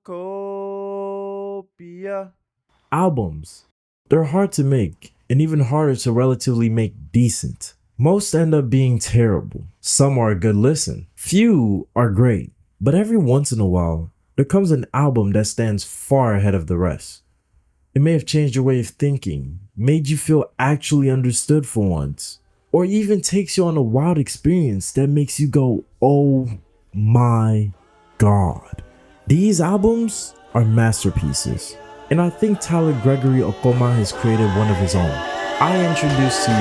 Chromacopia. Albums. They're hard to make, and even harder to relatively make decent. Most end up being terrible. Some are a good listen. Few are great. But every once in a while, there comes an album that stands far ahead of the rest. It may have changed your way of thinking, made you feel actually understood for once, or even takes you on a wild experience that makes you go, oh my god. These albums are masterpieces, and I think Tyler Gregory Okoma has created one of his own. I introduce to you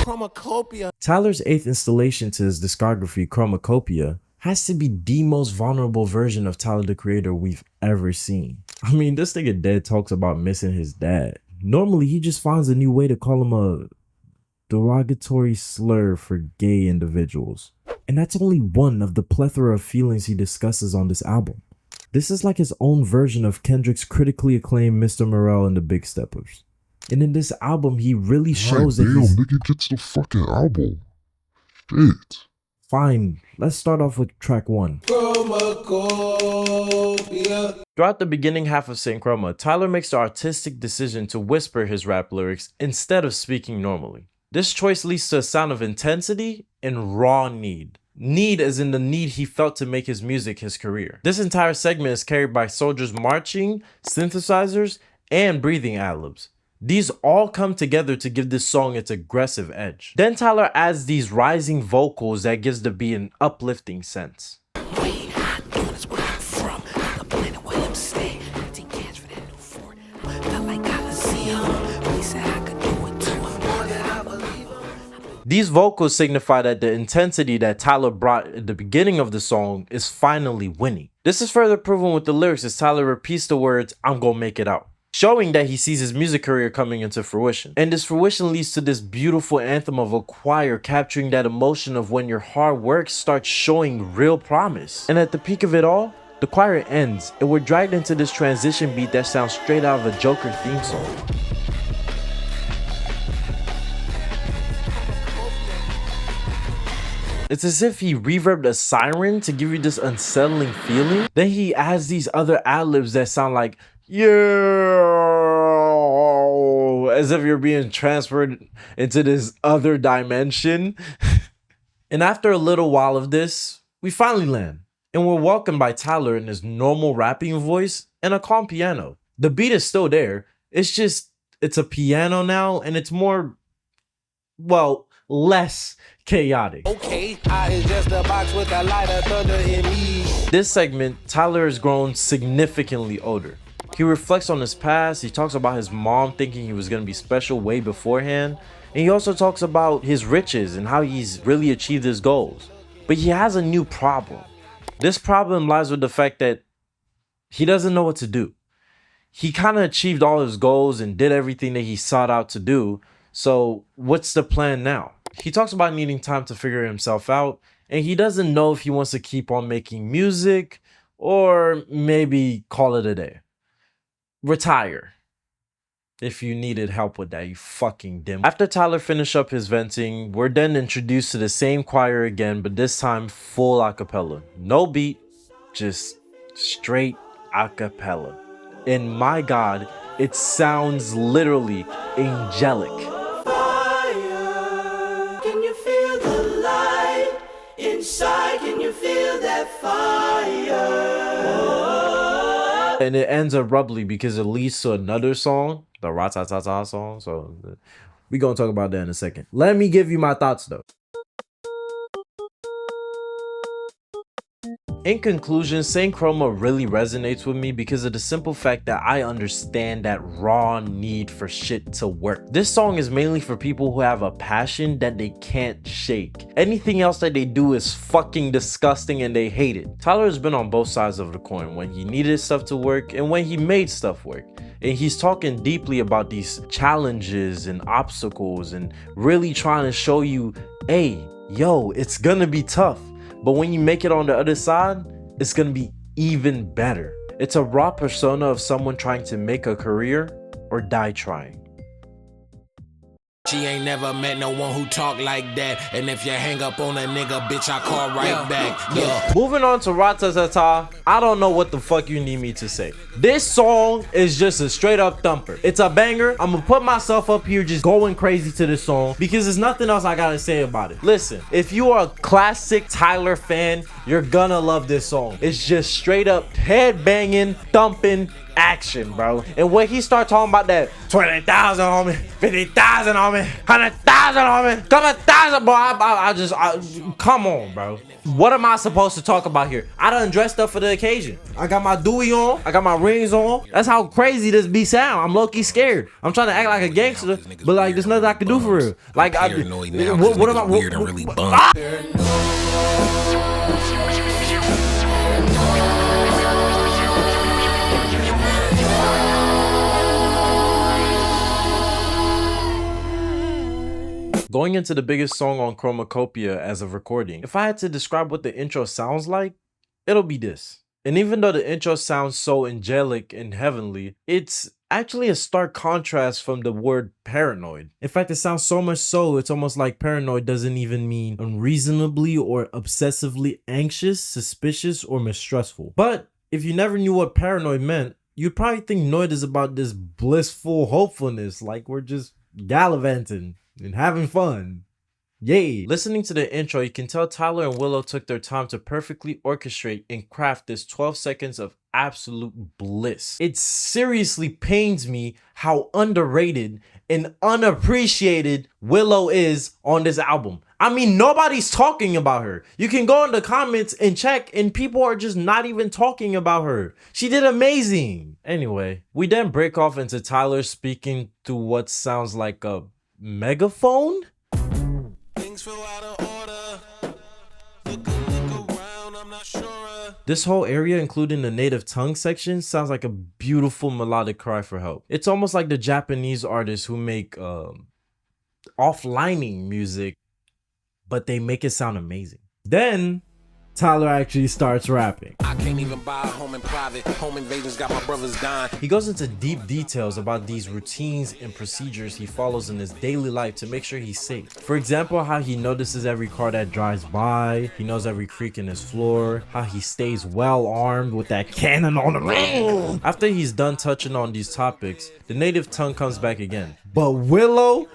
Chromakopia. Tyler's 8th installation to his discography, Chromakopia, has to be the most vulnerable version of Tyler the Creator we've ever seen. I mean, this nigga dead talks about missing his dad. Normally, he just finds a new way to call him a derogatory slur for gay individuals. And that's only one of the plethora of feelings he discusses on this album. This is like his own version of Kendrick's critically acclaimed Mr. Morale and the Big Steppers. And in this album, he really shows that he's... nigga gets the fucking album. Shit. Fine, let's start off with track 1. Chromakopia. Throughout the beginning half of Saint Chroma, Tyler makes the artistic decision to whisper his rap lyrics instead of speaking normally. This choice leads to a sound of intensity and raw need. Need as in the need he felt to make his music his career. This entire segment is carried by soldiers marching, synthesizers, and breathing ad-libs. These all come together to give this song its aggressive edge. Then Tyler adds these rising vocals that gives the beat an uplifting sense. These vocals signify that the intensity that Tyler brought at the beginning of the song is finally winning. This is further proven with the lyrics as Tyler repeats the words, "I'm gonna make it out," showing that he sees his music career coming into fruition. And this fruition leads to this beautiful anthem of a choir capturing that emotion of when your hard work starts showing real promise. And at the peak of it all, the choir ends and we're dragged into this transition beat that sounds straight out of a Joker theme song. It's as if he reverbed a siren to give you this unsettling feeling. Then he adds these other ad-libs that sound like, yeah, as if you're being transferred into this other dimension. And after a little while of this, we finally land. And we're welcomed by Tyler in his normal rapping voice and a calm piano. The beat is still there. It's a piano now, and it's more, well, less chaotic. Okay, I is just a box with a light of thunder in me. This segment, Tyler has grown significantly older. He reflects on his past, he talks about his mom thinking he was going to be special way beforehand, and he also talks about his riches and how he's really achieved his goals. But he has a new problem. This problem lies with the fact that he doesn't know what to do. He kind of achieved all his goals and did everything that he sought out to do, so what's the plan now? He talks about needing time to figure himself out, and he doesn't know if he wants to keep on making music or maybe call it a day. Retire. If you needed help with that, you fucking dim. After Tyler finished up his venting, we're then introduced to the same choir again, but this time full acapella. No beat, just straight acapella. And my god, it sounds literally angelic. Inside, can you feel that fire? And it ends abruptly because it leads to another song, the Rah Tah Tah song. So we're going to talk about that in a second. Let me give you my thoughts though. In conclusion, Saint Chroma really resonates with me because of the simple fact that I understand that raw need for shit to work. This song is mainly for people who have a passion that they can't shake. Anything else that they do is fucking disgusting and they hate it. Tyler has been on both sides of the coin, when he needed stuff to work and when he made stuff work. And he's talking deeply about these challenges and obstacles and really trying to show you, hey, yo, it's gonna be tough. But when you make it on the other side, it's gonna be even better. It's a raw persona of someone trying to make a career or die trying. She ain't never met no one who talk like that. And if you hang up on a nigga, bitch, I call right back. Yeah. Moving on to Rah Tah Tah, I don't know what the fuck you need me to say. This song is just a straight up thumper. It's a banger. I'm gonna put myself up here just going crazy to this song because there's nothing else I gotta say about it. Listen, if you are a classic Tyler fan, you're gonna love this song. It's just straight up head banging, thumping action, bro. And when he start talking about that 20,000 on me, 50,000 on me, 100,000 on me, couple thousand, bro, I come on, bro. What am I supposed to talk about here? I done dressed up for the occasion. I got my Dewey on, I got my rings on. That's how crazy this beat sound. I'm low-key scared. I'm trying to act like a gangster, but like there's nothing I can do for real. Like what am I weird and really Going into the biggest song on Chromakopia as of recording, if I had to describe what the intro sounds like, it'll be this. And even though the intro sounds so angelic and heavenly, it's actually a stark contrast from the word paranoid. In fact, it sounds so much so, it's almost like paranoid doesn't even mean unreasonably or obsessively anxious, suspicious, or mistrustful. But if you never knew what paranoid meant, you'd probably think Noid is about this blissful hopefulness, like we're just gallivanting and having fun. Yay. Listening to the intro, you can tell Tyler and Willow took their time to perfectly orchestrate and craft this 12 seconds of absolute bliss. It seriously pains me how underrated and unappreciated Willow is on this album. I mean, nobody's talking about her. You can go in the comments and check and people are just not even talking about her. She did amazing. Anyway, we then break off into Tyler speaking through what sounds like a megaphone? Things feel out of order. Look around, I'm not sure. This whole area, including the native tongue section, sounds like a beautiful melodic cry for help. It's almost like the Japanese artists who make offlining music, but they make it sound amazing. Then Tyler actually starts rapping. I can't even buy a home in private. Home invasions got my brothers dying. He goes into deep details about these routines and procedures he follows in his daily life to make sure he's safe. For example, how he notices every car that drives by, he knows every creak in his floor, how he stays well armed with that cannon on the ring. After he's done touching on these topics, the native tongue comes back again. But Willow,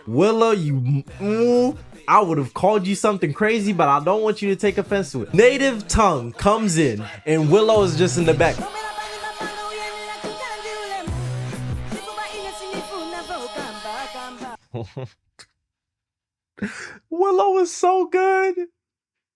you I would have called you something crazy, but I don't want you to take offense to it. Native tongue comes in and Willow is just in the back. Willow is so good.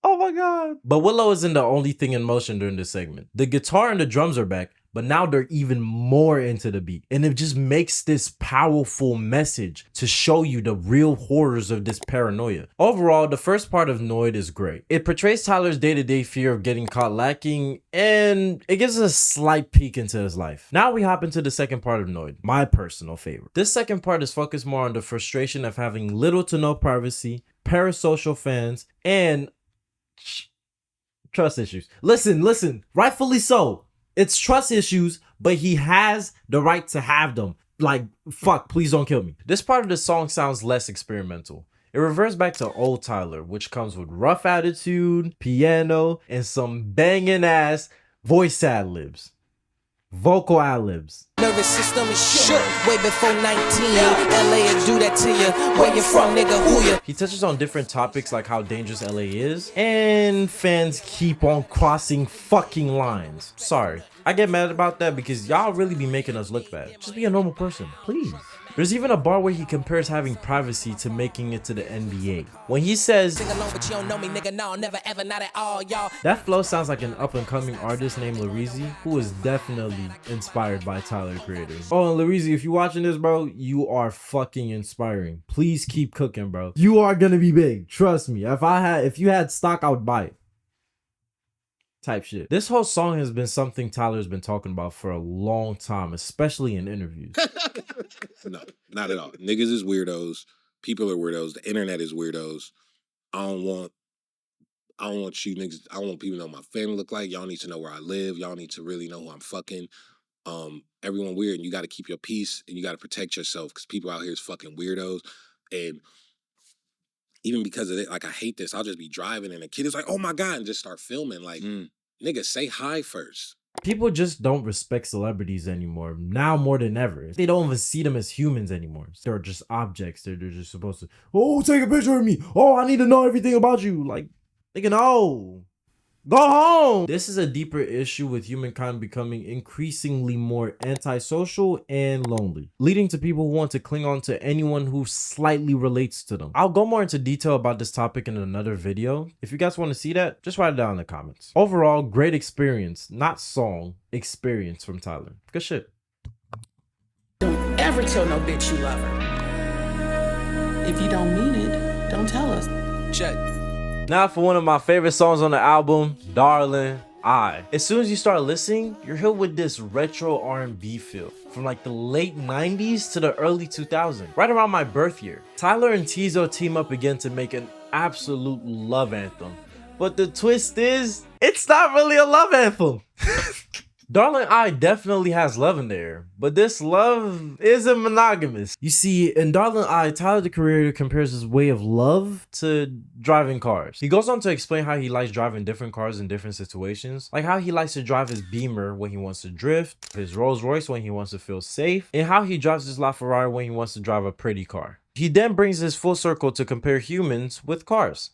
Oh my god. But Willow isn't the only thing in motion during this segment. The guitar and the drums are back, but now they're even more into the beat. And it just makes this powerful message to show you the real horrors of this paranoia. Overall, the first part of Noid is great. It portrays Tyler's day-to-day fear of getting caught lacking, and it gives us a slight peek into his life. Now we hop into the second part of Noid, my personal favorite. This second part is focused more on the frustration of having little to no privacy, parasocial fans, and trust issues. Listen, rightfully so. It's trust issues, but he has the right to have them. Like, fuck, please don't kill me. This part of the song sounds less experimental. It reverts back to old Tyler, which comes with rough attitude, piano, and some banging ass voice ad-libs. Vocal ad-libs. Nervous system is shook way before 19. LA will do that to you. Where you from, nigga? Who you? He touches on different topics like how dangerous LA is, and fans keep on crossing fucking lines. Sorry, I get mad about that because y'all really be making us look bad. Just be a normal person, please. There's even a bar where he compares having privacy to making it to the NBA. When he says, Sing along, but you don't know me, nigga. No, never, ever, not at all, y'all. That flow sounds like an up-and-coming artist named Larizi, who is definitely inspired by Tyler creators. Oh, and Larizi, if you're watching this, bro, you are fucking inspiring. Please keep cooking, bro. You are gonna be big. Trust me. If you had stock, I would buy it. Type shit. This whole song has been something Tyler's been talking about for a long time, especially in interviews. No, not at all. Niggas is weirdos. People are weirdos. The internet is weirdos. I don't want you niggas. I don't want people to know what my family look like. Y'all need to know where I live. Y'all need to really know who I'm fucking. Everyone weird, and you got to keep your peace and you got to protect yourself because people out here is fucking weirdos. And even because of it, like I hate this, I'll just be driving and a kid is like, oh my God, and just start filming. Like, nigga, say hi first. People just don't respect celebrities anymore, now more than ever. They don't even see them as humans anymore. They're just objects. They're just supposed to, oh, take a picture of me. Oh, I need to know everything about you. Like, nigga, no. Go home. This is a deeper issue with humankind becoming increasingly more antisocial and lonely, leading to people who want to cling on to anyone who slightly relates to them. I'll go more into detail about this topic in another video. If you guys want to see that, just write it down in the comments. Overall, great experience, not song, experience from Tyler. Good shit. Don't ever tell no bitch you love her. If you don't mean it, don't tell us. Check. Now for one of my favorite songs on the album, Darling I. As soon as you start listening, you're hit with this retro R&B feel from like the late 90s to the early 2000s, right around my birth year. Tyler and Tizo team up again to make an absolute love anthem. But the twist is, it's not really a love anthem. Darling I definitely has love in there, but this love isn't monogamous. You see, in Darling I, Tyler the Creator compares his way of love to driving cars. He goes on to explain how he likes driving different cars in different situations, like how he likes to drive his Beamer when he wants to drift, his Rolls Royce when he wants to feel safe, and how he drives his LaFerrari when he wants to drive a pretty car. He then brings this full circle to compare humans with cars.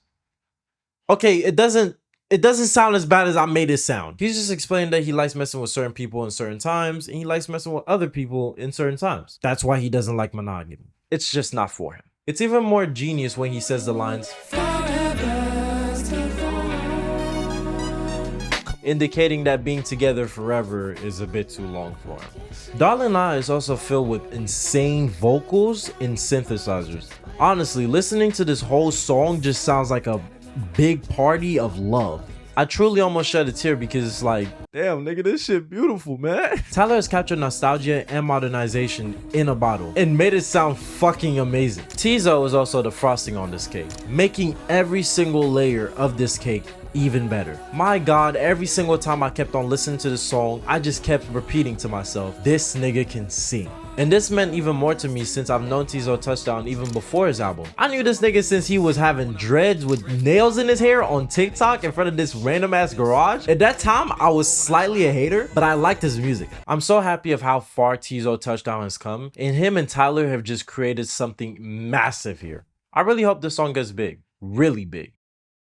Okay, it doesn't sound as bad as I made it sound. He's just explaining that he likes messing with certain people in certain times, and he likes messing with other people in certain times. That's why he doesn't like monogamy. It's just not for him. It's even more genius when he says the lines, indicating that being together forever is a bit too long for him. Darling I is also filled with insane vocals and synthesizers. Honestly, listening to this whole song just sounds like a big party of love. I truly almost shed a tear because it's like, damn nigga, this shit beautiful, man. Tyler has captured nostalgia and modernization in a bottle and made it sound fucking amazing. Tizo is also the frosting on this cake, making every single layer of this cake even better. My God, every single time I kept on listening to the song, I just kept repeating to myself, this nigga can sing. And this meant even more to me since I've known Tizo Touchdown even before his album. I knew this nigga since he was having dreads with nails in his hair on TikTok in front of this random ass garage. At that time, I was slightly a hater, but I liked his music. I'm so happy of how far Tizo Touchdown has come, and him and Tyler have just created something massive here. I really hope this song gets big, really big.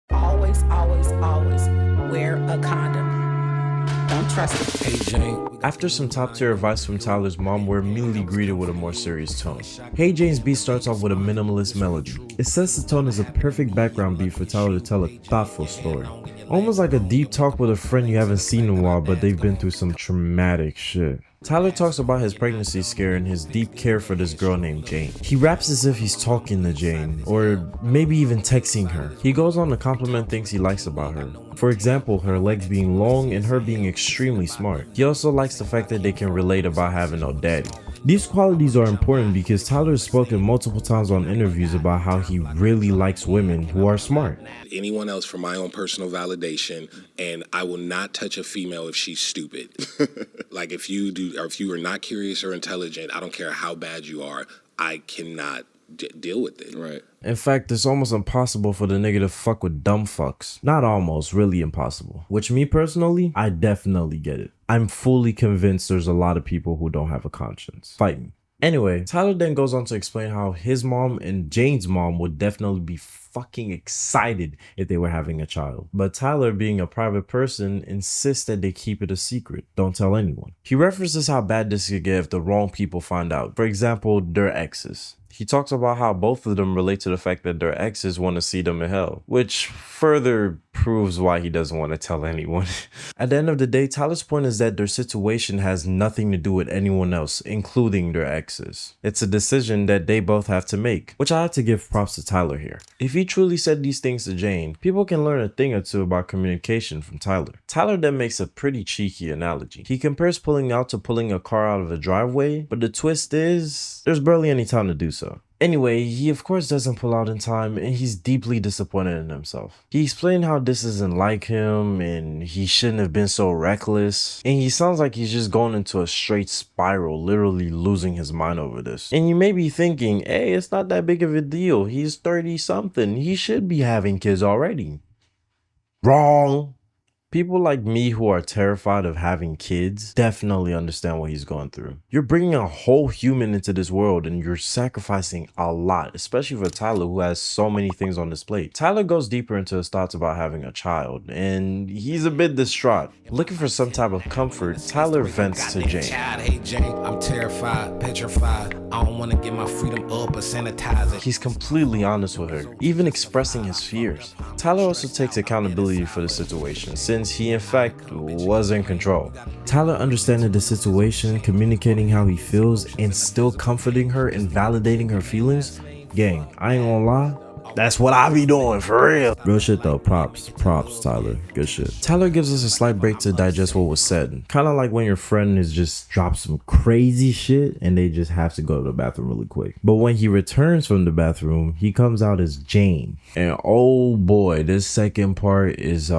Always, always, always wear a condom. Don't trust it. Hey, Jane. After some top tier advice from Tyler's mom, we're immediately greeted with a more serious tone. Hey Jane's beat starts off with a minimalist melody. It sets the tone as a perfect background beat for Tyler to tell a thoughtful story. Almost like a deep talk with a friend you haven't seen in a while, but they've been through some traumatic shit. Tyler talks about his pregnancy scare and his deep care for this girl named Jane. He raps as if he's talking to Jane, or maybe even texting her. He goes on to compliment things he likes about her. For example, her legs being long and her being extremely smart. He also likes the fact that they can relate about having no daddy. These qualities are important because Tyler has spoken multiple times on interviews about how he really likes women who are smart. Anyone else for my own personal validation, and I will not touch a female if she's stupid. Like if you do, or if you are not curious or intelligent, I don't care how bad you are, I cannot deal with it. Right. In fact, it's almost impossible for the nigga to fuck with dumb fucks. Not almost, really impossible. Which me personally, I definitely get it. I'm fully convinced there's a lot of people who don't have a conscience. Fight me. Anyway, Tyler then goes on to explain how his mom and Jane's mom would definitely be fucking excited if they were having a child. But Tyler, being a private person, insists that they keep it a secret. Don't tell anyone. He references how bad this could get if the wrong people find out. For example, their exes. He talks about how both of them relate to the fact that their exes want to see them in hell, which further proves why he doesn't want to tell anyone. At the end of the day, Tyler's point is that their situation has nothing to do with anyone else, including their exes. It's a decision that they both have to make, which I have to give props to Tyler here. If he truly said these things to Jane, people can learn a thing or two about communication from Tyler. Tyler then makes a pretty cheeky analogy. He compares pulling out to pulling a car out of a driveway, but the twist is, there's barely any time to do so. Anyway, he of course doesn't pull out in time and he's deeply disappointed in himself. He explained how this isn't like him and he shouldn't have been so reckless. And he sounds like he's just going into a straight spiral, literally losing his mind over this. And you may be thinking, hey, it's not that big of a deal. He's 30 something. He should be having kids already. Wrong. People like me who are terrified of having kids definitely understand what he's going through. You're bringing a whole human into this world and you're sacrificing a lot, especially for Tyler who has so many things on his plate. Tyler goes deeper into his thoughts about having a child and he's a bit distraught. Looking for some type of comfort, Tyler vents to Jane. Hey Jane, I'm terrified, petrified. I don't want to get my freedom up or sanitize it. He's completely honest with her, even expressing his fears. Tyler also takes accountability for the situation since he in fact was in control. Tyler understanding the situation, communicating how he feels, and still comforting her and validating her feelings. Gang, I ain't gonna lie, that's what I be doing for real. Real shit though, props Tyler, good shit. Tyler gives us a slight break to digest what was said. Kind of like when your friend is just dropped some crazy shit and they just have to go to the bathroom really quick. But when he returns from the bathroom, he comes out as Jane. And oh boy, this second part is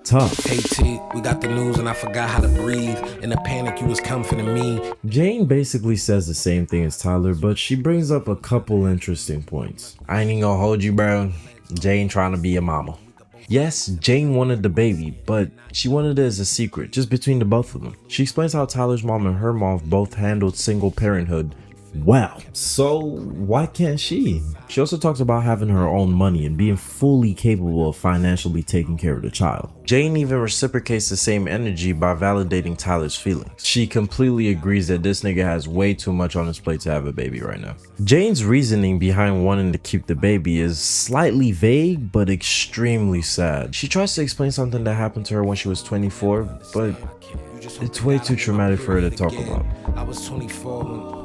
tough. Hey T, we got the news and I forgot how to breathe. In the panic, you was comforting me. Jane basically says the same thing as Tyler, but she brings up a couple interesting points. I ain't even gonna hold you, bro. Jane trying to be a mama. Yes, Jane wanted the baby, but she wanted it as a secret, just between the both of them. She explains how Tyler's mom and her mom both handled single parenthood well. So why can't she? She also talks about having her own money and being fully capable of financially taking care of the child. Jane even reciprocates the same energy by validating Tyler's feelings. She completely agrees that this nigga has way too much on his plate to have a baby right now. Jane's reasoning behind wanting to keep the baby is slightly vague but extremely sad. She tries to explain something that happened to her when she was 24, but it's way too traumatic for her to talk about. I was 24 when...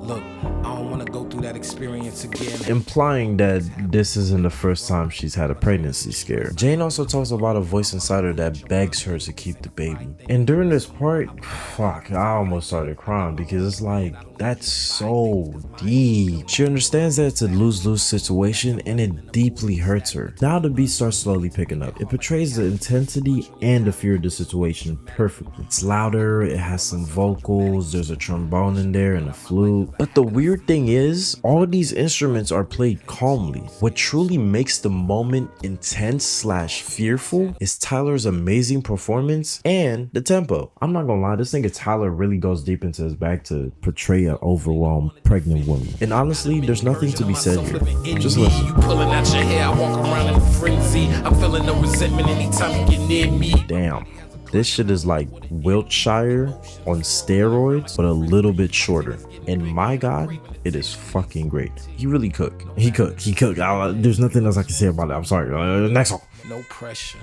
Look, I don't want to go through that experience again. Implying that this isn't the first time she's had a pregnancy scare. Jane also talks about a voice inside her that begs her to keep the baby. And during this part, fuck, I almost started crying because it's like, that's so deep. She understands that it's a lose-lose situation and it deeply hurts her. Now the beat starts slowly picking up. It portrays the intensity and the fear of the situation perfectly. It's louder, it has some vocals, there's a trombone in there and a flute. But the weird thing is, all these instruments are played calmly. What truly makes the moment intense / fearful is Tyler's amazing performance and the tempo. I'm not gonna lie, this nigga Tyler really goes deep into his bag to portray an overwhelmed pregnant woman. And honestly, there's nothing to be said here. Just listen. You pulling out your hair, I walk around in a frenzy. I'm feeling no resentment anytime you get near me. Damn. This shit is like Wiltshire on steroids, but a little bit shorter. And my God, it is fucking great. He really cooked. He cooked. There's nothing else I can say about it. I'm sorry. Next one. No pressure.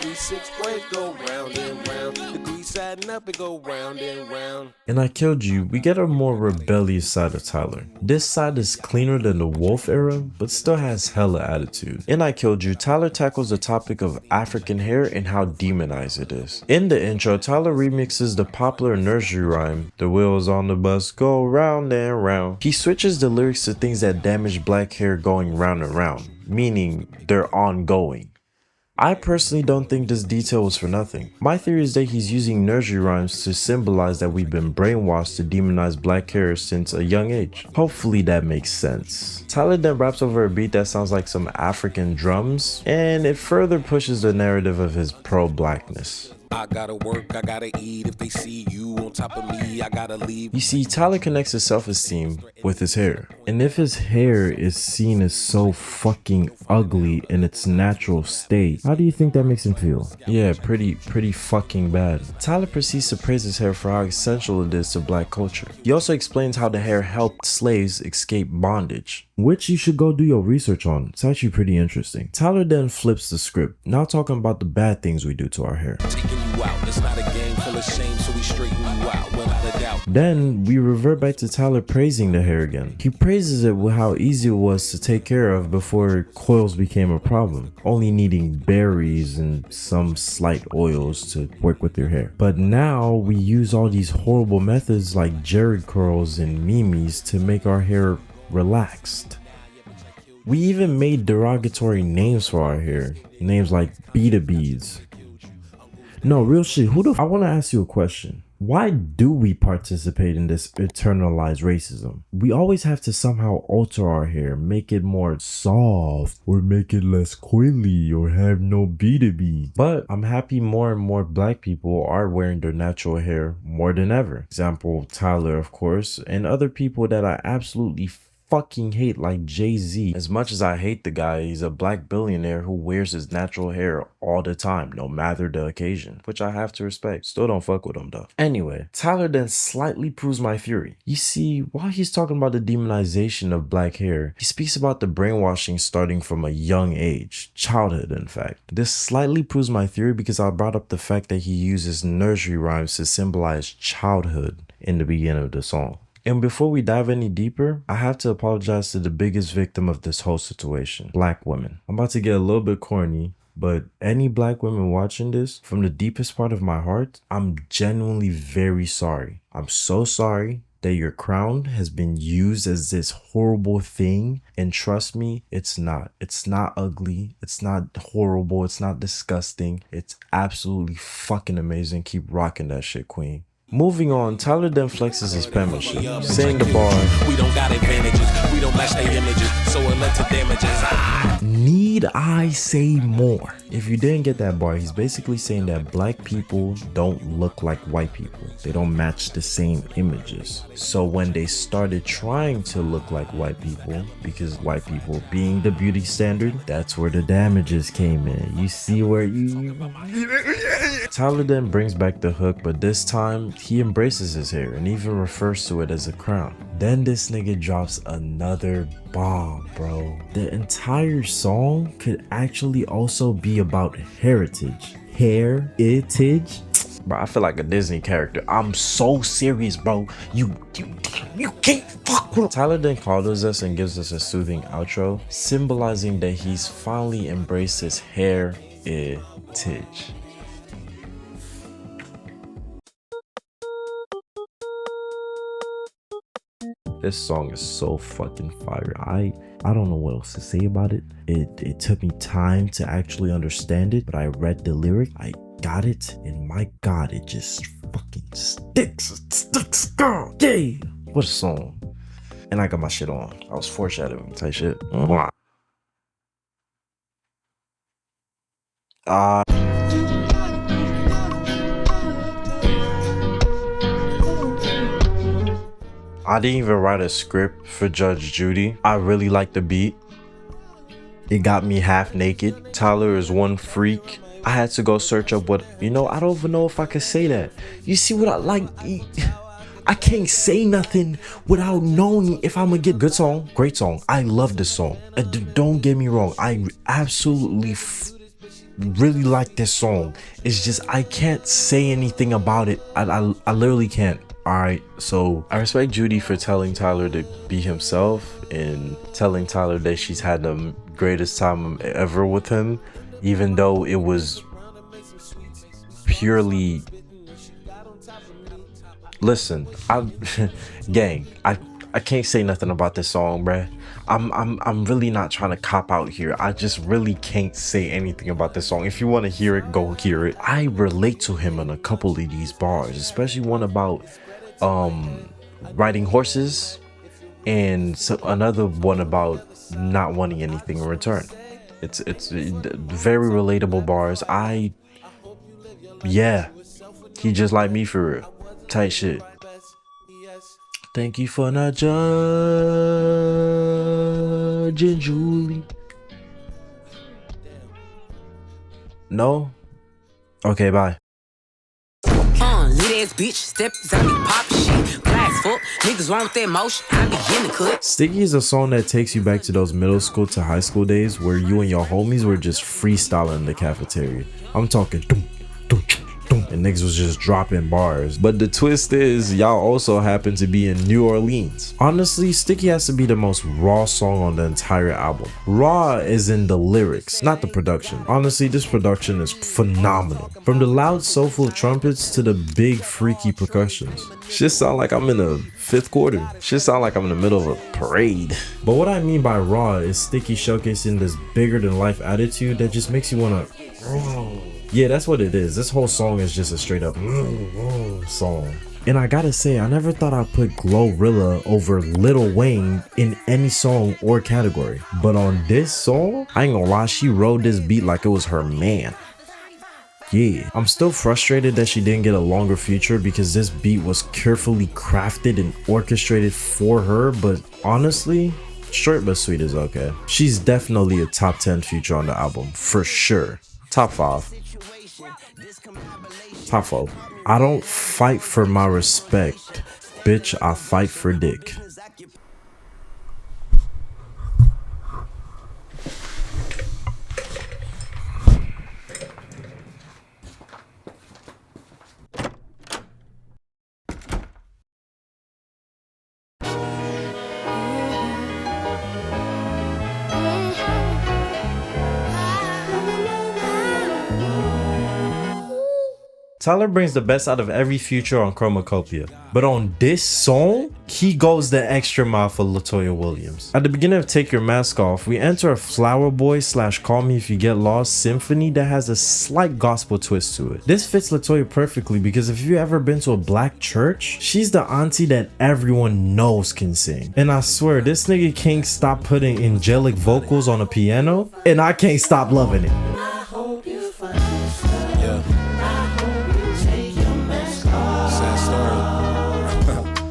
3-6 waves go round and round. The grease side up and go round and round. And I Killed You, we get a more rebellious side of Tyler. This side is cleaner than the Wolf era, but still has hella attitude. In I Killed You, Tyler tackles the topic of African hair and how demonized it is. In the intro, Tyler remixes the popular nursery rhyme, "The wheels on the bus go round and round." He switches the lyrics to things that damage black hair going round and round, meaning they're ongoing. I personally don't think this detail was for nothing. My theory is that he's using nursery rhymes to symbolize that we've been brainwashed to demonize black hair since a young age. Hopefully that makes sense. Tyler then raps over a beat that sounds like some African drums, and it further pushes the narrative of his pro-blackness. I gotta work, I gotta eat. If they see you on top of me, I gotta leave. You see, Tyler connects his self-esteem with his hair. And if his hair is seen as so fucking ugly in its natural state, how do you think that makes him feel? Yeah, pretty fucking bad. Tyler proceeds to praise his hair for how essential it is to black culture. He also explains how the hair helped slaves escape bondage, which you should go do your research on. It's actually pretty interesting. Tyler then flips the script, now talking about the bad things we do to our hair. Taking you out, it's not a game full of shame, so we straighten you out without a doubt. Then we revert back to Tyler praising the hair again. He praises it with how easy it was to take care of before coils became a problem, only needing berries and some slight oils to work with your hair. But now we use all these horrible methods like Jared curls and Mimi's to make our hair relaxed. We even made derogatory names for our hair, names like Beta Beads. No, real shit, I want to ask you a question. Why do we participate in this internalized racism? We always have to somehow alter our hair, make it more soft, or make it less coily, or have no beta beads. But I'm happy more and more black people are wearing their natural hair more than ever. Example, Tyler, of course, and other people that I absolutely fucking hate, like Jay-Z. As much as I hate the guy, he's a black billionaire who wears his natural hair all the time, no matter the occasion, which I have to respect. Still don't fuck with him though. Anyway, Tyler then slightly proves my theory. You see, while he's talking about the demonization of black hair, he speaks about the brainwashing starting from a young age, childhood in fact. This slightly proves my theory because I brought up the fact that he uses nursery rhymes to symbolize childhood in the beginning of the song. And before we dive any deeper, I have to apologize to the biggest victim of this whole situation, black women. I'm about to get a little bit corny, but any black women watching this, from the deepest part of my heart, I'm genuinely very sorry. I'm so sorry that your crown has been used as this horrible thing. And trust me, it's not. It's not ugly. It's not horrible. It's not disgusting. It's absolutely fucking amazing. Keep rocking that shit, queen. Moving on, Tyler then flexes his penmanship, saying the bar, We don't got advantages, we don't match their images, so it led to damages. Need I say more? If you didn't get that bar, he's basically saying that black people don't look like white people. They don't match the same images. So when they started trying to look like white people, because white people being the beauty standard, that's where the damages came in. You see where Tyler then brings back the hook, but this time he embraces his hair and even refers to it as a crown. Then this nigga drops another bomb, bro. The entire song could actually also be about heritage. Heritage? Bro, I feel like a Disney character. I'm so serious, bro. You can't fuck with him. Tyler then calls us and gives us a soothing outro, symbolizing that he's finally embraced his heritage. This song is so fucking fire. I don't know what else to say about it. It took me time to actually understand it, but I read the lyric, I got it, and my god, it just fucking sticks. It sticks, girl. Yay! What a song. And I got my shit on. I was foreshadowing type shit. I didn't even write a script for Judge Judy. I really like the beat. It got me half naked. Tyler is one freak. I had to go search up what, I don't even know if I could say that. You see what I like? I can't say nothing without knowing if I'm gonna get good song, great song. I love this song. Don't get me wrong. I absolutely really like this song. It's just I can't say anything about it. I literally can't. Alright, so I respect Judy for telling Tyler to be himself and telling Tyler that she's had the greatest time ever with him, even though it was purely... Listen, gang, I can't say nothing about this song, bruh. I'm really not trying to cop out here. I just really can't say anything about this song. If you want to hear it, go hear it. I relate to him on a couple of these bars, especially one about riding horses, and another one about not wanting anything in return. It's very relatable bars. He just like me for real. Tight shit. Thank you for not judging, Julie. No? Okay, bye. Lit ass bitch, steps out me pop shit. Glass fuck, niggas wrong with that motion. I be in the cut. Sticky is a song that takes you back to those middle school to high school days where you and your homies were just freestyling in the cafeteria. I'm talking and niggas was just dropping bars. But the twist is, y'all also happen to be in New Orleans. Honestly, Sticky has to be the most raw song on the entire album. Raw is in the lyrics, not the production. Honestly, this production is phenomenal. From the loud soulful trumpets to the big freaky percussions. Shit sound like I'm in the 5th quarter. Shit sound like I'm in the middle of a parade. But what I mean by raw is Sticky showcasing this bigger than life attitude that just makes you wanna... Yeah, that's what it is. This whole song is just a straight up song. And I gotta say, I never thought I'd put Glorilla over Lil Wayne in any song or category. But on this song, I ain't gonna lie, she rode this beat like it was her man. Yeah, I'm still frustrated that she didn't get a longer feature because this beat was carefully crafted and orchestrated for her, but honestly, short but sweet is okay. She's definitely a top 10 feature on the album, for sure. Top 5. Top 4. I don't fight for my respect, bitch, I fight for dick. Tyler brings the best out of every feature on Chromakopia, but on this song, he goes the extra mile for LaToya Williams. At the beginning of Take Your Mask Off, we enter a Flower Boy / Call Me If You Get Lost symphony that has a slight gospel twist to it. This fits LaToya perfectly because if you've ever been to a black church, she's the auntie that everyone knows can sing. And I swear, this nigga can't stop putting angelic vocals on a piano, and I can't stop loving it.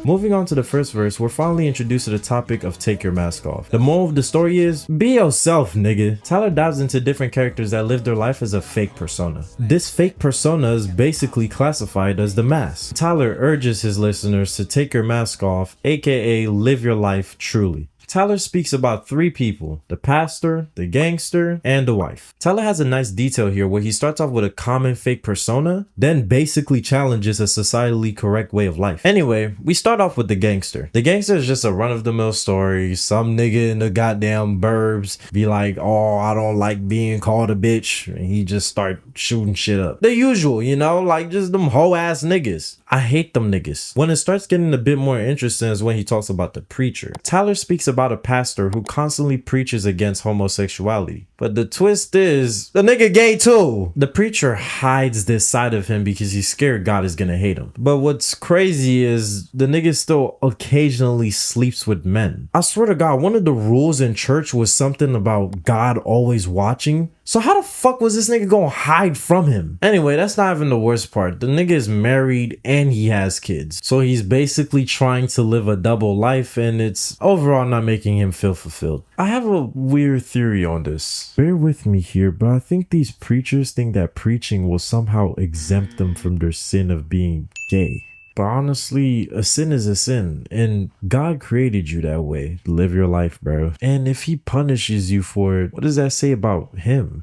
Moving on to the first verse, we're finally introduced to the topic of Take Your Mask Off. The moral of the story is, be yourself, nigga. Tyler dives into different characters that live their life as a fake persona. This fake persona is basically classified as the mask. Tyler urges his listeners to take your mask off, aka live your life truly. Tyler speaks about 3 people, the pastor, the gangster, and the wife. Tyler has a nice detail here where he starts off with a common fake persona, then basically challenges a societally correct way of life. Anyway, we start off with the gangster. The gangster is just a run-of-the-mill story. Some nigga in the goddamn burbs be like, oh, I don't like being called a bitch, and he just start shooting shit up. The usual, you know, like just them hoe-ass niggas. I hate them niggas. When it starts getting a bit more interesting is when he talks about the preacher. Tyler speaks about a pastor who constantly preaches against homosexuality. But the twist is, the nigga gay too. The preacher hides this side of him because he's scared God is gonna hate him. But what's crazy is the nigga still occasionally sleeps with men. I swear to God, one of the rules in church was something about God always watching. So how the fuck was this nigga gonna hide from him? Anyway, that's not even the worst part. The nigga is married and he has kids. So he's basically trying to live a double life and it's overall not making him feel fulfilled. I have a weird theory on this. Bear with me here, but I think these preachers think that preaching will somehow exempt them from their sin of being gay. But honestly, a sin is a sin, and God created you that way. Live your life, bro. And if he punishes you for it, what does that say about him?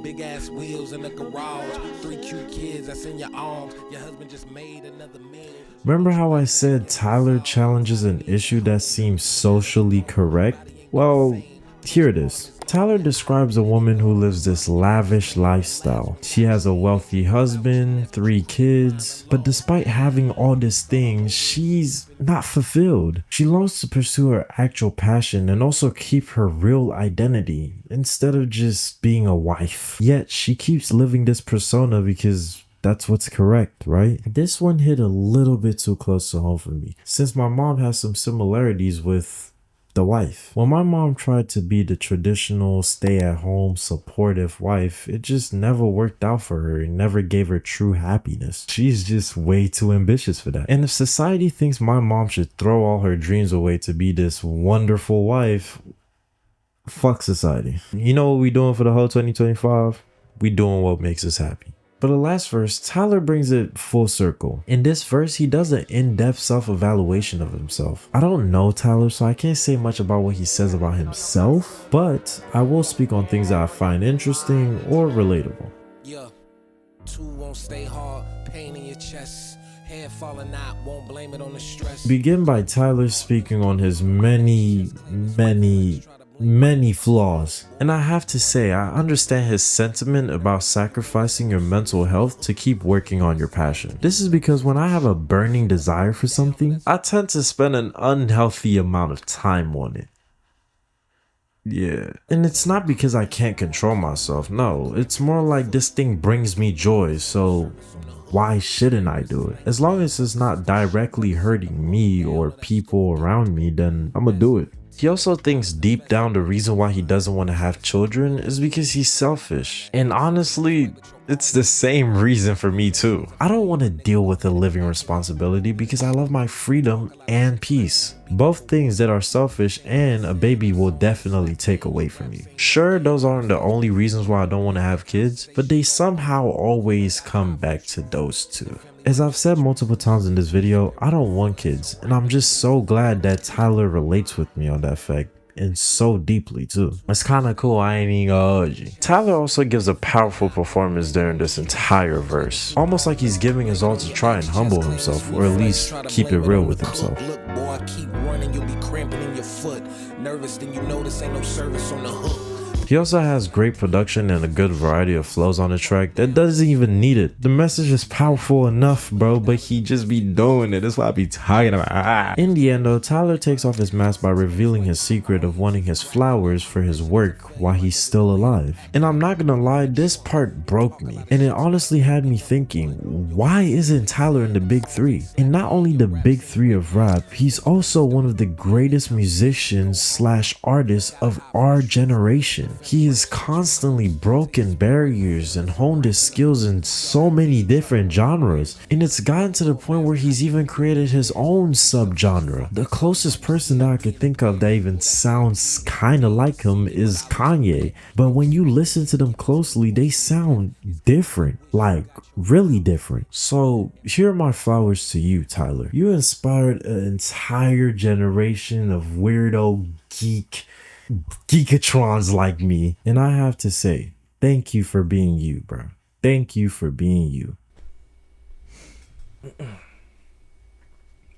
Big ass wheels in the garage, 3 cute kids that's in your arms. Your husband just made another meal. Remember how I said Tyler challenges an issue that seems socially correct? Well, here it is. Tyler describes a woman who lives this lavish lifestyle. She has a wealthy husband, 3 kids, but despite having all these things, she's not fulfilled. She longs to pursue her actual passion and also keep her real identity instead of just being a wife. Yet she keeps living this persona because that's what's correct, right? This one hit a little bit too close to home for me, since my mom has some similarities with the wife. When my mom tried to be the traditional stay-at-home supportive wife, it just never worked out for her and never gave her true happiness. She's just way too ambitious for that. And if society thinks my mom should throw all her dreams away to be this wonderful wife, fuck society. You know what we doing for the whole 2025? We doing what makes us happy. For the last verse, Tyler brings it full circle. In this verse, he does an in-depth self-evaluation of himself. I don't know Tyler, so I can't say much about what he says about himself, but I will speak on things that I find interesting or relatable. Yeah, Two won't stay hard, pain in your chest. Head falling out, won't blame it on the stress. Begin by Tyler speaking on his many flaws. And I have to say, I understand his sentiment about sacrificing your mental health to keep working on your passion. This is because when I have a burning desire for something, I tend to spend an unhealthy amount of time on it. Yeah, and it's not because I can't control myself, no, it's more like this thing brings me joy, so why shouldn't I do it? As long as it's not directly hurting me or people around me, then I'ma do it. He also thinks deep down the reason why he doesn't want to have children is because he's selfish. And honestly, it's the same reason for me too. I don't want to deal with a living responsibility because I love my freedom and peace. Both things that are selfish and a baby will definitely take away from me. Sure, those aren't the only reasons why I don't want to have kids, but they somehow always come back to those two. As I've said multiple times in this video, I don't want kids, and I'm just so glad that Tyler relates with me on that fact, and so deeply too. It's kinda cool, I ain't even gonna hold you. Tyler also gives a powerful performance during this entire verse, almost like he's giving his all to try and humble himself, or at least keep it real with himself. Look, boy, keep running, you'll be cramping in your foot. Nervous, then you notice ain't no service on the hook. He also has great production and a good variety of flows on the track that doesn't even need it. The message is powerful enough, bro, but he just be doing it. That's what I be talking about. In the end though, Tyler takes off his mask by revealing his secret of wanting his flowers for his work while he's still alive. And I'm not gonna lie, this part broke me. And it honestly had me thinking, why isn't Tyler in the big three? And not only the big three of rap, he's also one of the greatest musicians / artists of our generation. He has constantly broken barriers and honed his skills in so many different genres, and it's gotten to the point where he's even created his own subgenre. The closest person that I could think of that even sounds kind of like him is Kanye, but when you listen to them closely, they sound different, like really different. So here are my flowers to you, Tyler. You inspired an entire generation of weirdo geekatrons like me, and I have to say thank you for being you, bro. Thank you for being you. Oh,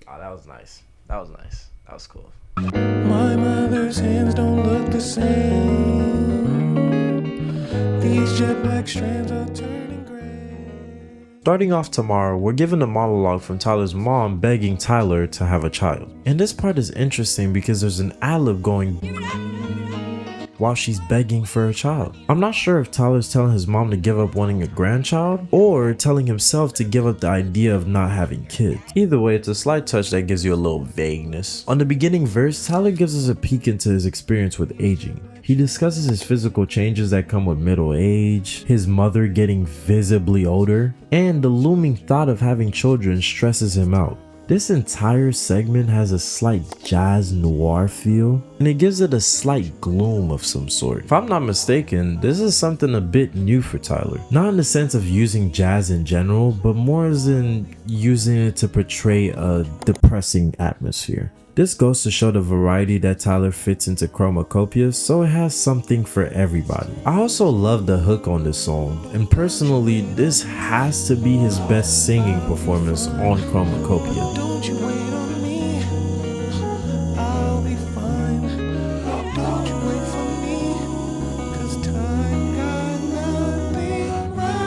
that was nice. That was nice. That was cool. My mother's hands don't look the same. These jet black strands are turning gray. Starting off tomorrow, we're given a monologue from Tyler's mom begging Tyler to have a child. And this part is interesting because there's an ad-lib going while she's begging for a child. I'm not sure if Tyler's telling his mom to give up wanting a grandchild or telling himself to give up the idea of not having kids. Either way, it's a slight touch that gives you a little vagueness. On the beginning verse, Tyler gives us a peek into his experience with aging. He discusses his physical changes that come with middle age, his mother getting visibly older, and the looming thought of having children stresses him out. This entire segment has a slight jazz noir feel, and it gives it a slight gloom of some sort. If I'm not mistaken, this is something a bit new for Tyler. Not in the sense of using jazz in general, but more as in using it to portray a depressing atmosphere. This goes to show the variety that Tyler fits into Chromakopia, so it has something for everybody. I also love the hook on this song, and personally, this has to be his best singing performance on Chromakopia. Don't you wait on me, I'll be fine. Don't you wait for me, 'cause time got nothing right.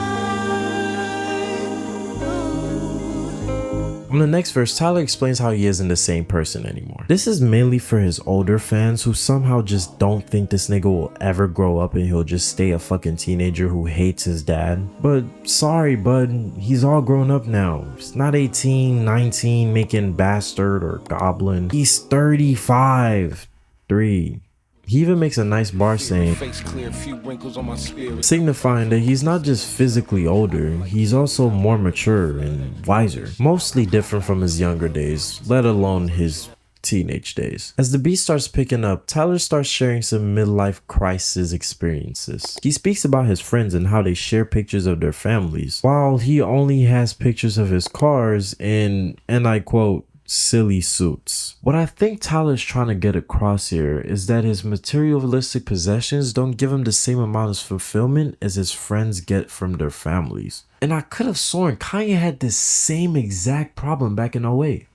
On the next verse, Tyler explains how he isn't the same person anymore. This is mainly for his older fans who somehow just don't think this nigga will ever grow up and he'll just stay a fucking teenager who hates his dad. But sorry, bud, he's all grown up now. He's not 18, 19 making bastard or goblin. He's 35, 3. He even makes a nice bar saying, Face clear, few wrinkles on my spirit. signifying that he's not just physically older, he's also more mature and wiser. Mostly different from his younger days, let alone his teenage days. As the beat starts picking up, Tyler starts sharing some midlife crisis experiences. He speaks about his friends and how they share pictures of their families, while he only has pictures of his cars and I quote, silly suits. What I think Tyler's trying to get across here is that his materialistic possessions don't give him the same amount of fulfillment as his friends get from their families. And I could have sworn Kanye had this same exact problem back in 08.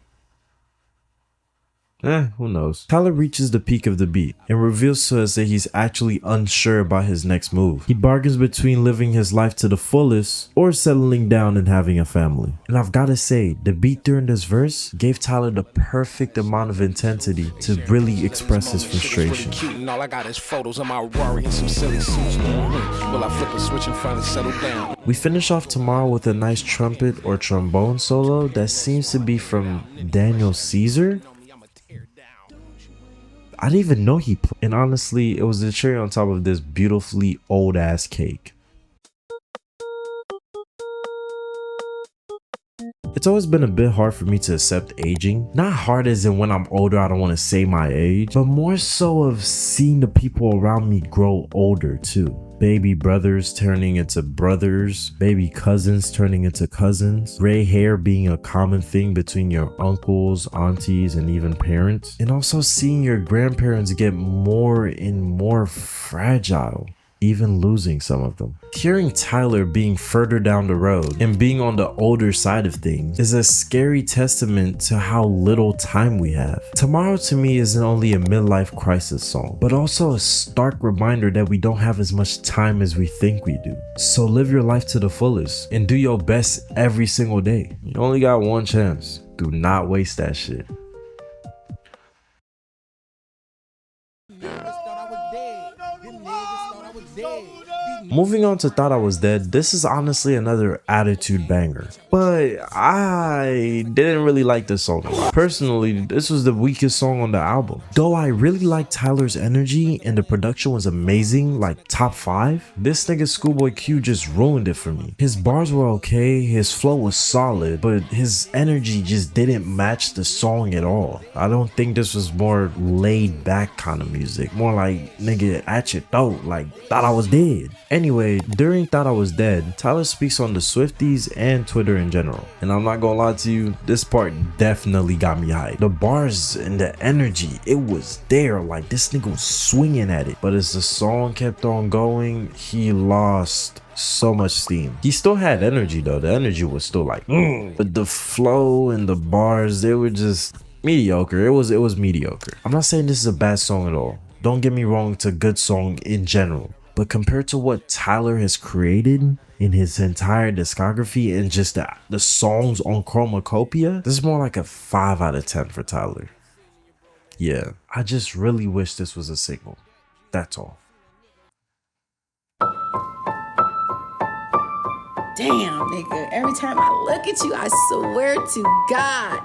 Who knows? Tyler reaches the peak of the beat and reveals to us that he's actually unsure about his next move. He bargains between living his life to the fullest or settling down and having a family. And I've gotta say, the beat during this verse gave Tyler the perfect amount of intensity to really express his frustration. And all I got is photos of my Rari and some silly suits. Will I flip a switch and finally settle down? We finish off tomorrow with a nice trumpet or trombone solo that seems to be from Daniel Caesar. I didn't even know he played. And honestly, it was the cherry on top of this beautifully old ass cake. It's always been a bit hard for me to accept aging. Not hard as in when I'm older, I don't want to say my age, but more so of seeing the people around me grow older too. Baby brothers turning into brothers, baby cousins turning into cousins, gray hair being a common thing between your uncles, aunties, and even parents, and also seeing your grandparents get more and more fragile, even losing some of them. Hearing Tyler being further down the road and being on the older side of things is a scary testament to how little time we have. Tomorrow to me isn't only a midlife crisis song, but also a stark reminder that we don't have as much time as we think we do. So live your life to the fullest and do your best every single day. You only got one chance. Do not waste that shit. Moving on to Thought I Was Dead, this is honestly another attitude banger, but I didn't really like this song a lot. Personally, this was the weakest song on the album. Though I really liked Tyler's energy and the production was amazing, like top 5, this nigga Schoolboy Q just ruined it for me. His bars were okay, his flow was solid, but his energy just didn't match the song at all. I don't think this was more laid back kind of music, more like nigga at your throat, like Thought I Was Dead. Anyway, during Thought I Was Dead, Tyler speaks on the Swifties and Twitter in general. And I'm not gonna lie to you, this part definitely got me hyped. The bars and the energy, it was there, like this nigga was swinging at it. But as the song kept on going, he lost so much steam. He still had energy though, the energy was still like, but the flow and the bars, they were just mediocre. It was mediocre. I'm not saying this is a bad song at all. Don't get me wrong, it's a good song in general. But compared to what Tyler has created in his entire discography and just the songs on Chromakopia, this is more like a 5 out of 10 for Tyler. Yeah, I just really wish this was a single. That's all. Damn, nigga. Every time I look at you, I swear to God.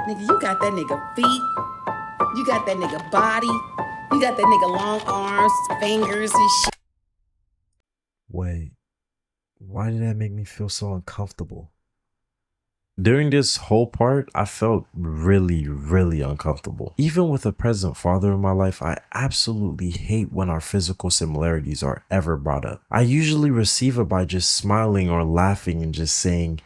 Nigga, you got that nigga feet. You got that nigga body. You got that nigga long arms, fingers, and shit. Wait, why did that make me feel so uncomfortable? During this whole part, I felt really, really uncomfortable. Even with a present father in my life, I absolutely hate when our physical similarities are ever brought up. I usually receive it by just smiling or laughing and just saying,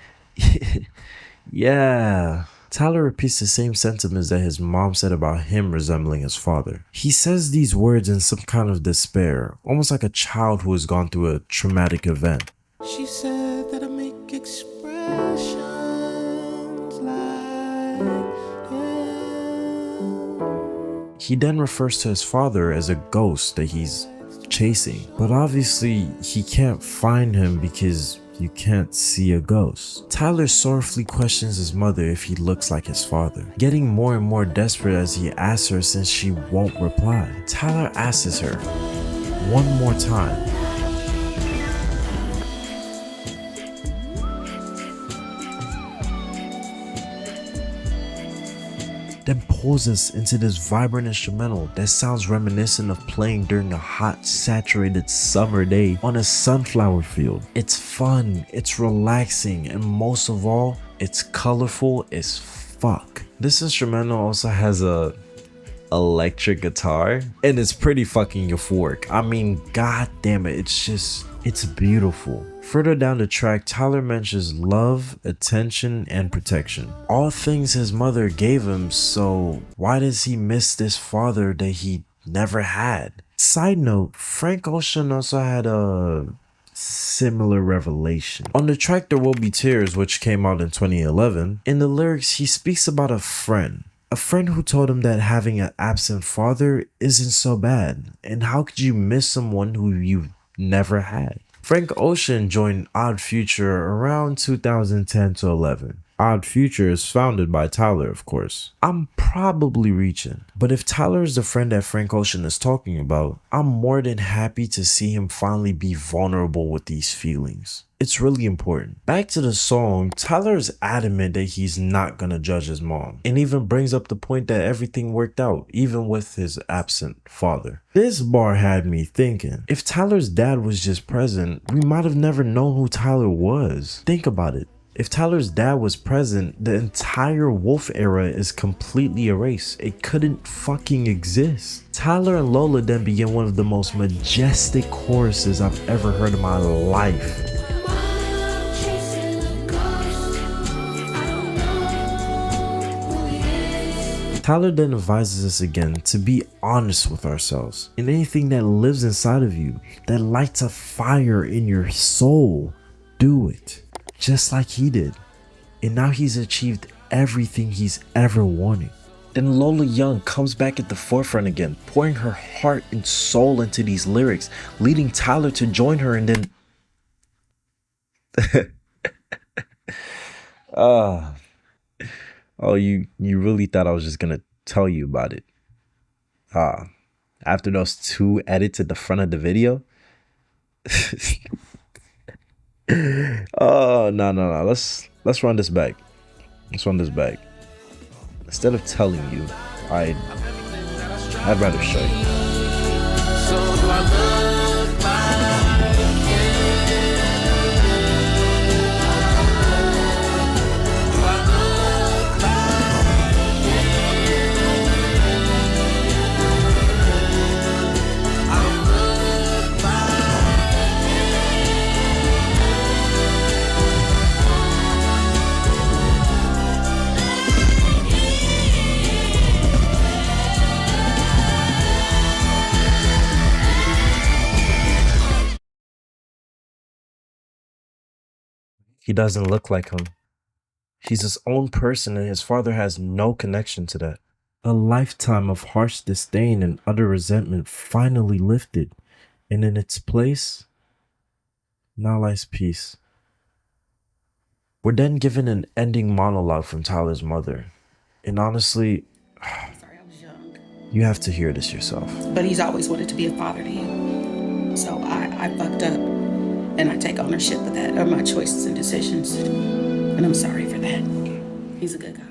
yeah. Tyler repeats the same sentiments that his mom said about him resembling his father. He says these words in some kind of despair, almost like a child who has gone through a traumatic event. She said that I make expressions like, yeah. He then refers to his father as a ghost that he's chasing, but obviously he can't find him because you can't see a ghost. Tyler sorrowfully questions his mother if he looks like his father, getting more and more desperate as he asks her since she won't reply. Tyler asks her one more time. Then pulls us into this vibrant instrumental that sounds reminiscent of playing during a hot, saturated summer day on a sunflower field. It's fun, it's relaxing, and most of all, it's colorful as fuck. This instrumental also has a electric guitar, and it's pretty fucking euphoric. I mean, god damn it, it's just It's beautiful. Further down the track, Tyler mentions love, attention, and protection. All things his mother gave him, so why does he miss this father that he never had? Side note, Frank Ocean also had a similar revelation. On the track There Will Be Tears, which came out in 2011, in the lyrics he speaks about a friend who told him that having an absent father isn't so bad, and how could you miss someone who you never had? Frank Ocean joined Odd Future around 2010 to 11. Odd Future is founded by Tyler, of course. I'm probably reaching, but if Tyler is the friend that Frank Ocean is talking about, I'm more than happy to see him finally be vulnerable with these feelings. It's really important. Back to the song, Tyler is adamant that he's not gonna judge his mom, and even brings up the point that everything worked out, even with his absent father. This bar had me thinking, if Tyler's dad was just present, we might have never known who Tyler was. Think about it. If Tyler's dad was present, the entire Wolf era is completely erased. It couldn't fucking exist. Tyler and Lola then begin one of the most majestic choruses I've ever heard in my life. Tyler then advises us again to be honest with ourselves and anything that lives inside of you that lights a fire in your soul. Do it. Just like he did. And now he's achieved everything he's ever wanted. Then Lola Young comes back at the forefront again, pouring her heart and soul into these lyrics, leading Tyler to join her, and then you really thought I was just gonna tell you about it. After those 2 edits at the front of the video. Oh, no. Let's run this back. Instead of telling you, I'd rather show you. So do I look like do I look like I look He doesn't look like him. He's his own person, and his father has no connection to that. A lifetime of harsh disdain and utter resentment finally lifted, and in its place, now lies peace. We're then given an ending monologue from Tyler's mother, and honestly, Sorry, I was young. you have to hear this yourself. But he's always wanted to be a father to him. So I fucked up, and I take ownership of that, of my choices and decisions. And I'm sorry for that. He's a good guy.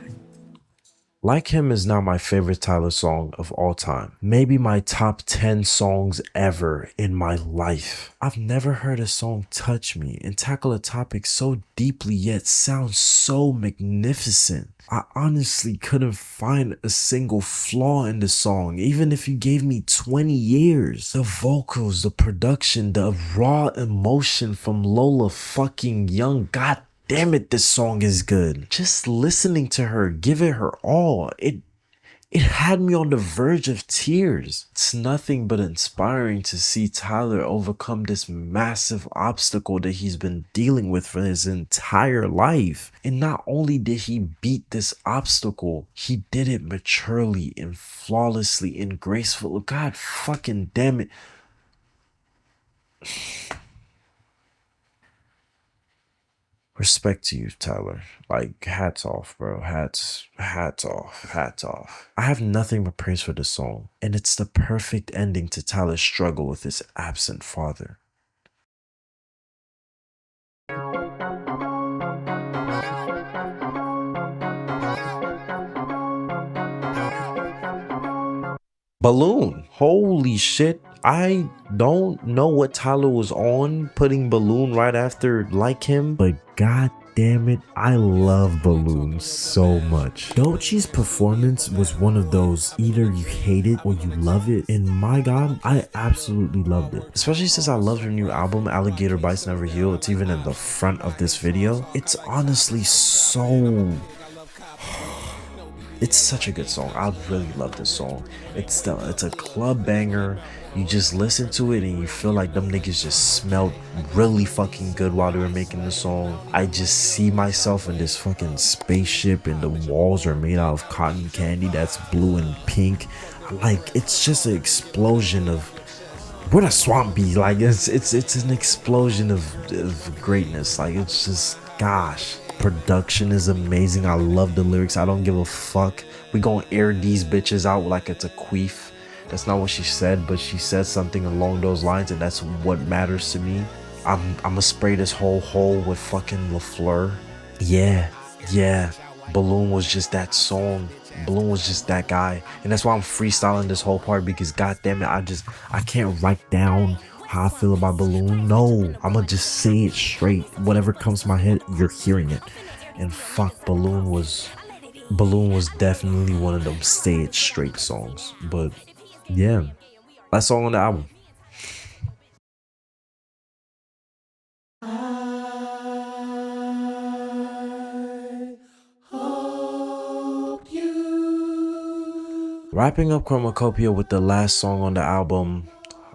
Like Him is now my favorite Tyler song of all time. Maybe my top 10 songs ever in my life. I've never heard a song touch me and tackle a topic so deeply yet sound so magnificent. I honestly couldn't find a single flaw in the song, even if you gave me 20 years. The vocals, the production, the raw emotion from Lola fucking Young. God damn it, this song is good. Just listening to her, give it her all. It had me on the verge of tears. It's nothing but inspiring to see Tyler overcome this massive obstacle that he's been dealing with for his entire life. And not only did he beat this obstacle, he did it maturely and flawlessly and gracefully. God fucking damn it. Respect to you, Tyler. Like, hats off, bro. Hats off. I have nothing but praise for this song, and it's the perfect ending to Tyler's struggle with his absent father. Balloon. Holy shit. I don't know what Tyler was on putting Balloon right after Like Him, but god damn it, I love Balloon so much. Doechie's performance was one of those either you hate it or you love it, and my god, I absolutely loved it. Especially since I love her new album, Alligator Bites Never Heal. It's even in the front of this video. It's honestly so... It's such a good song. I really love this song. It's a club banger. You just listen to it and you feel like them niggas just smelled really fucking good while they were making the song. I just see myself in this fucking spaceship and the walls are made out of cotton candy that's blue and pink. Like, it's just an explosion of... Where the swamp be? Like, it's an explosion of greatness. Like, it's just... Gosh. Production is amazing. I love the lyrics. I don't give a fuck. We gonna air these bitches out like it's a queef. That's not what she said, but she said something along those lines, and that's what matters to me. I'ma spray this whole hole with fucking LaFleur. Yeah. Balloon was just that song. Balloon was just that guy, and that's why I'm freestyling this whole part, because goddamn it, I can't write down how I feel about Balloon. No, I'ma just say it straight. Whatever comes to my head, you're hearing it. And fuck, Balloon was definitely one of them say it straight songs. But yeah, last song on the album. Wrapping up Chromakopia with the last song on the album,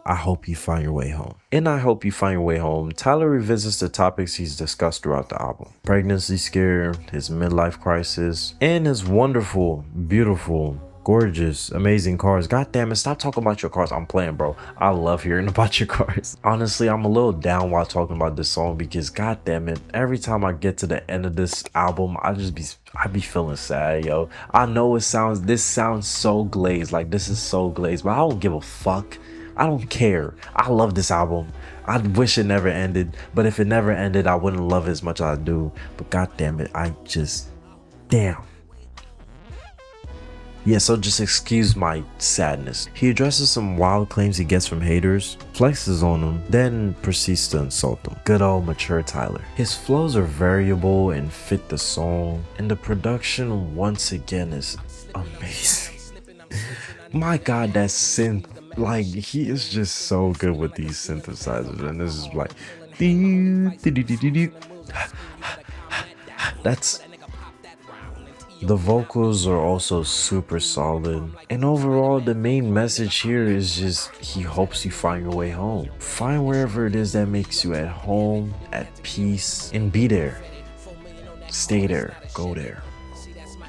I Hope You Find Your Way Home. In I Hope You Find Your Way Home, Tyler revisits the topics he's discussed throughout the album. Pregnancy scare, his midlife crisis, and his wonderful, beautiful, gorgeous, amazing cars. God damn it, stop talking about your cars. I'm playing, bro. I love hearing about your cars. Honestly, I'm a little down while talking about this song because god damn it, every time I get to the end of this album, I be feeling sad, yo. I know this sounds so glazed, like this is so glazed, but I don't give a fuck. I don't care. I love this album. I wish it never ended, but if it never ended, I wouldn't love it as much as I do. But god damn it, damn. Yeah, so just excuse my sadness. He addresses some wild claims he gets from haters, flexes on them, then proceeds to insult them. Good old mature Tyler. His flows are variable and fit the song, and the production once again is amazing. My god, that synth, like, he is just so good with these synthesizers, and this is like, that's... The vocals are also super solid, and overall the main message here is just he hopes you find your way home. Find wherever it is that makes you at home, at peace, and be there. Stay there, go there.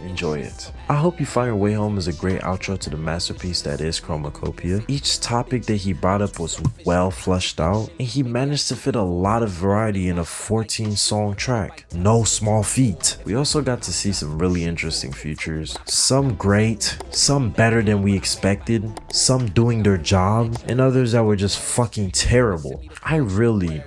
Enjoy it. I Hope You Find Your Way Home is a great outro to the masterpiece that is Chromakopia. Each topic that he brought up was well fleshed out, and he managed to fit a lot of variety in a 14-song track. No small feat. We also got to see some really interesting features. Some great, some better than we expected, some doing their job, and others that were just fucking terrible. I really,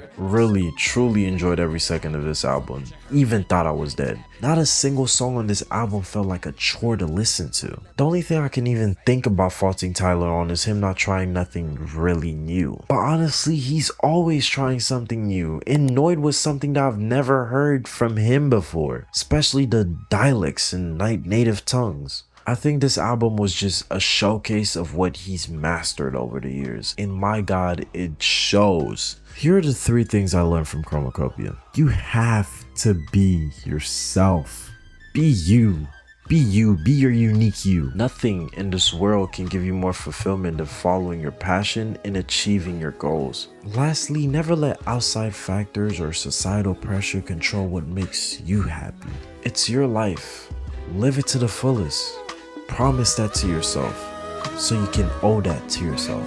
truly enjoyed every second of this album. Even thought I was dead. Not a single song on this album felt like a chore to listen to. The only thing I can even think about faulting Tyler on is him not trying nothing really new. But honestly, he's always trying something new, and Noid was something that I've never heard from him before, especially the dialects and native tongues. I think this album was just a showcase of what he's mastered over the years, and my god, it shows. Here are the 3 things I learned from Chromakopia. You have to be yourself. Be you. Be you. Be your unique you. Nothing in this world can give you more fulfillment than following your passion and achieving your goals. Lastly, never let outside factors or societal pressure control what makes you happy. It's your life. Live it to the fullest. Promise that to yourself so you can owe that to yourself.